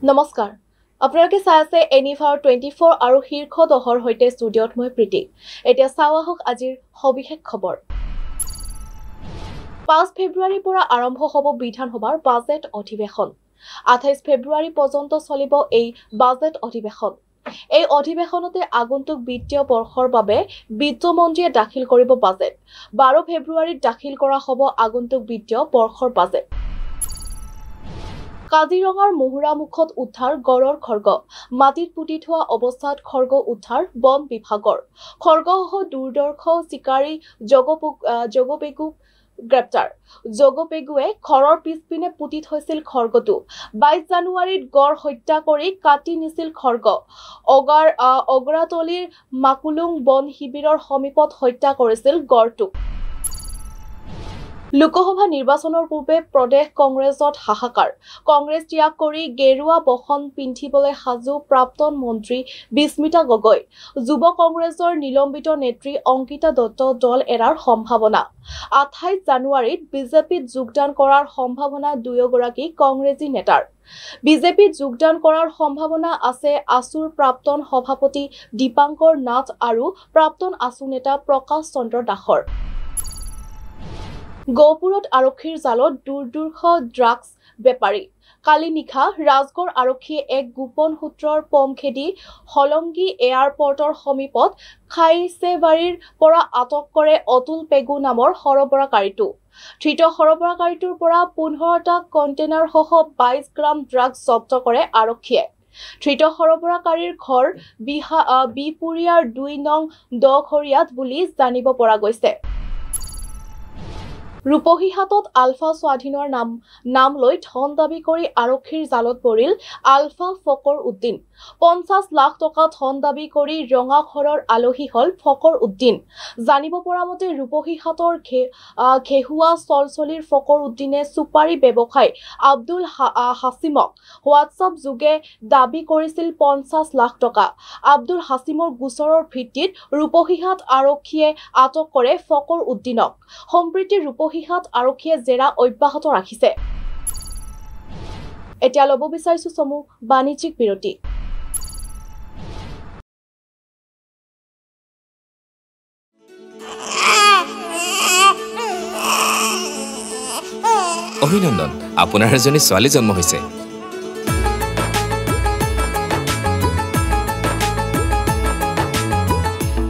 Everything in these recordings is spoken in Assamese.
নমস্কাৰ আপোনালোকে চাই আছে এনিভাৰ 24 আৰু শীৰ্ষ দহৰ সৈতে ষ্টুডিঅ'ত মই প্ৰীতি এতিয়া চাও আহক আজিৰ সবিশেষ খবৰ 5 ফেব্ৰুৱাৰীৰ পৰা আৰম্ভ হ'ব বিধানসভাৰ বাজেট অধিৱেশন 28 ফেব্ৰুৱাৰী পৰ্যন্ত চলিব এই বাজেট অধিৱেশন এই অধিৱেশনতে আগন্তুক বিত্তীয় বৰ্ষৰ বাবে বিত্তমন্ত্ৰীয়ে দাখিল কৰিব বাজেট 12 ফেব্ৰুৱাৰীত দাখিল কৰা হ'ব আগন্তুক বিত্তীয় বৰ্ষৰ বাজেট কাজিৰঙাৰ মুহুৰামুখত উদ্ধাৰ গড়ৰ খৰ্গ মাটিত পুতি থোৱা অৱস্থাত খৰ্গ উদ্ধাৰ বন বিভাগৰ খৰ্গসহ দুৰ্দৰ্শ চিকাৰী জগপেগু গ্ৰেপ্তাৰ জগপেগুৱে ঘৰৰ পিছপিনে পুতি থৈছিল খৰ্গটো 22 জানুৱাৰীত গড় হত্যা কৰি কাটি নিছিল খৰ্গ অগৰাতলীৰ মাকুলুং বন শিবিৰৰ সমীপত হত্যা কৰিছিল গড়টো লোকসভা নিৰ্বাচনৰ পূৰ্বে প্ৰদেশ কংগ্ৰেছত হাহাকাৰ কংগ্ৰেছ ত্যাগ কৰি গেৰুৱা বসন পিন্ধিবলৈ সাজু প্ৰাক্তন মন্ত্ৰী বিস্মিতা গগৈ যুৱ কংগ্ৰেছৰ নিলম্বিত নেত্ৰী অংকিতা দত্ত দল এৰাৰ সম্ভাৱনা 28 জানুৱাৰীত বিজেপিত যোগদান কৰাৰ সম্ভাৱনা দুয়োগৰাকী কংগ্ৰেছী নেতাৰ বিজেপিত যোগদান কৰাৰ সম্ভাৱনা আছে আসুৰ প্ৰাক্তন সভাপতি দীপাংকৰ নাথ আৰু প্ৰাক্তন আসু নেতা প্ৰকাশ চন্দ্ৰ দাসৰ গহপুৰত আৰক্ষীৰ জালত দুৰ্দৰ্শ ড্ৰাগছ বেপাৰী কালি নিশা ৰাজগড় আৰক্ষীয়ে এক গোপন সূত্ৰৰ পম খেদি হলংগী এয়াৰপৰ্টৰ সমীপত খাইছেবাৰীৰ পৰা আটক কৰে অতুল পেগু নামৰ সৰবৰাহকাৰীটো ধৃত সৰবৰাহকাৰীটোৰ পৰা 15টা কণ্টেইনাৰ সহ 22 গ্ৰাম ড্ৰাগছ জব্দ কৰে আৰক্ষীয়ে ধৃত সৰবৰাহকাৰীৰ ঘৰ বিপুৰীয়াৰ 2 নং দঘৰীয়াত বুলি জানিব পৰা গৈছে ৰূপহীহাটত আলফা স্বাধীনৰ নাম লৈ ধন দাবী কৰি আৰক্ষীৰ জালত পৰিল আলফা ফকৰ উদ্দিন 50 লাখ টকা ধন দাবী কৰি ৰঙাঘৰৰ আলহী হল ফকৰ উদ্দিন জানিব পৰা মতে ৰূপহীহাটৰ ঘেহুৱা চলচলিৰ ফকৰ উদ্দিনে সুপাৰী ব্যৱসায়ী আব্দুল হাছিমক হোৱাটছআপ যোগে দাবী কৰিছিল 50 লাখ টকা আব্দুল হাছিমৰ গোচৰৰ ভিত্তিত ৰূপহীহাট আৰক্ষীয়ে আটক কৰে ফকৰ উদ্দিনক সম্প্ৰীতি ৰূপহীহাট আৰক্ষীয়ে জেৰা অব্যাহত ৰাখিছে এতিয়া লব বিচাৰিছো চমু বাণিজ্যিক বিৰতি অভিনন্দন আপোনাৰ এজনী ছোৱালী জন্ম হৈছে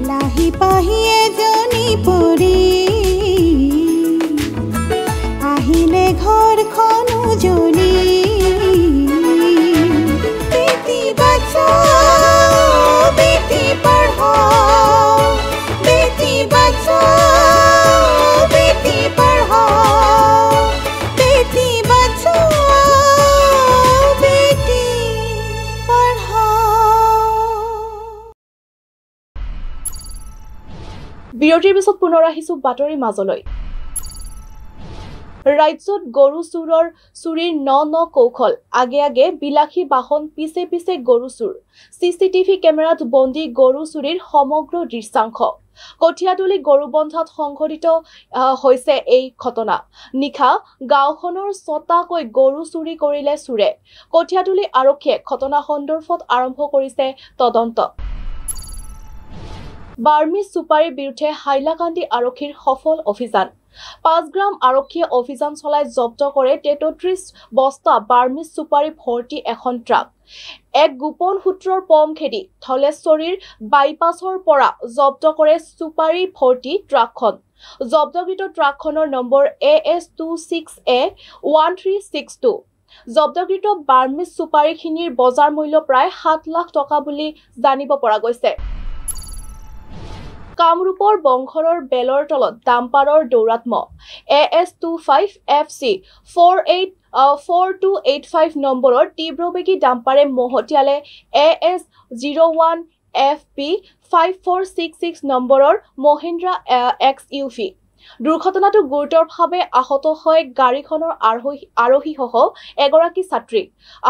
লাহি পাহি এজনী পৰি আহিলে ঘৰখন উজলি বেটি বচাও বেটি পঢ়াও বেটি বচাও বেটি পঢ়াও বেটি বচাও বেটি পঢ়াও বিৰতিৰ পিছত পুনৰ আহিছো বাতৰি মাজলৈ ৰাজ্যত গৰু চুৰিৰ ন কৌশল আগে বিলাসী বাহন পিছে গৰু চুৰ চিচিটিভি কেমেৰাত বন্দী গৰু চুৰিৰ সমগ্ৰ দৃশ্যাংশ কঠিয়াতলি গৰুবন্ধাত সংঘটিত হৈছে এই ঘটনা নিশা গাঁওখনৰ 6টাকৈ গৰু চুৰি কৰিলে চুৰে কঠিয়াতলি আৰক্ষীয়ে ঘটনা সন্দৰ্ভত আৰম্ভ কৰিছে তদন্ত বাৰ্মিজ সুপাৰীৰ বিৰুদ্ধে হাইলাকান্দি আৰক্ষীৰ সফল অভিযান 5 গ্ৰাম আৰক্ষীয়ে অভিযান চলাই জব্দ কৰে 33 বস্তা বাৰ্মিজ সুপাৰী ভৰ্তি এখন ট্ৰাক এক গোপন সূত্ৰৰ পম খেদি ধলেশ্বৰীৰ বাইপাছৰ পৰা জব্দ কৰে সুপাৰী ভৰ্তি ট্ৰাকখন জব্দকৃত ট্ৰাকখনৰ নম্বৰ AS26A1362 জব্দকৃত বাৰ্মিজ সুপাৰীখিনিৰ বজাৰ মূল্য প্ৰায় 7 লাখ টকা বুলি জানিব পৰা গৈছে কামৰূপৰ বংঘৰৰ বেলৰ তলত ডাম্পাৰৰ দৌৰাত্ম AS25FC 4285 নম্বৰৰ তীব্ৰবেগী ডাম্পাৰে মহতিয়ালে AS01FB 5466 নম্বৰৰ মহিন্দ্ৰা XUV দুৰ্ঘটনাটো গুৰুতৰভাৱে আহত হয় গাড়ীখনৰ আৰোহীসহ এগৰাকী ছাত্ৰী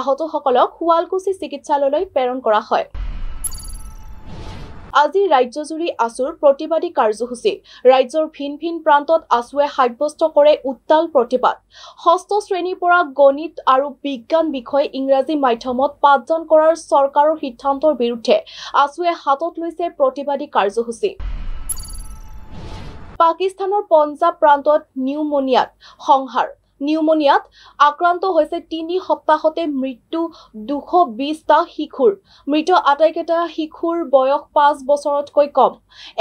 আহতসকলক শুৱালকুছি চিকিৎসালয়লৈ প্ৰেৰণ কৰা হয় আজি ৰাজ্যজুৰি আছুৰ প্ৰতিবাদী কাৰ্যসূচী ৰাজ্যৰ ভিন ভিন প্ৰান্তত আছুৱে সাব্যস্ত কৰে উত্তাল প্ৰতিবাদ ষষ্ঠ শ্ৰেণীৰ পৰা গণিত আৰু বিজ্ঞান বিষয় ইংৰাজী মাধ্যমত পাঠদান কৰাৰ চৰকাৰৰ সিদ্ধান্তৰ বিৰুদ্ধে আছুৱে হাতত লৈছে প্ৰতিবাদী কাৰ্যসূচী পাকিস্তানৰ পঞ্জাব প্ৰান্তত নিউমোনিয়াত সংহাৰ নিউমোনিয়াত আক্ৰান্ত হৈছে ৩ সপ্তাহতে মৃত্যু ২২০টা শিশুৰ মৃত আটাইকেইটা শিশুৰ বয়স ৫ বছৰতকৈ কম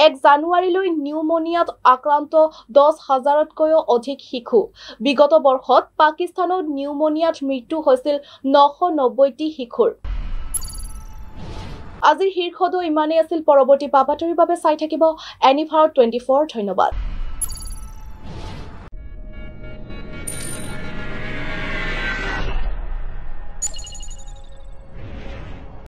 ১ জানুৱাৰীলৈ নিউমোনিয়াত আক্ৰান্ত ১০,০০০তকৈও অধিক শিশু বিগত বৰ্ষত পাকিস্তানত নিউমোনিয়াত মৃত্যু হৈছিল ৯৯০টি শিশুৰ আজিৰ শীৰ্ষটো ইমানেই আছিল পৰৱৰ্তী বাতৰিৰ বাবে চাই থাকিব এনি ভাৰত 24 ধন্যবাদ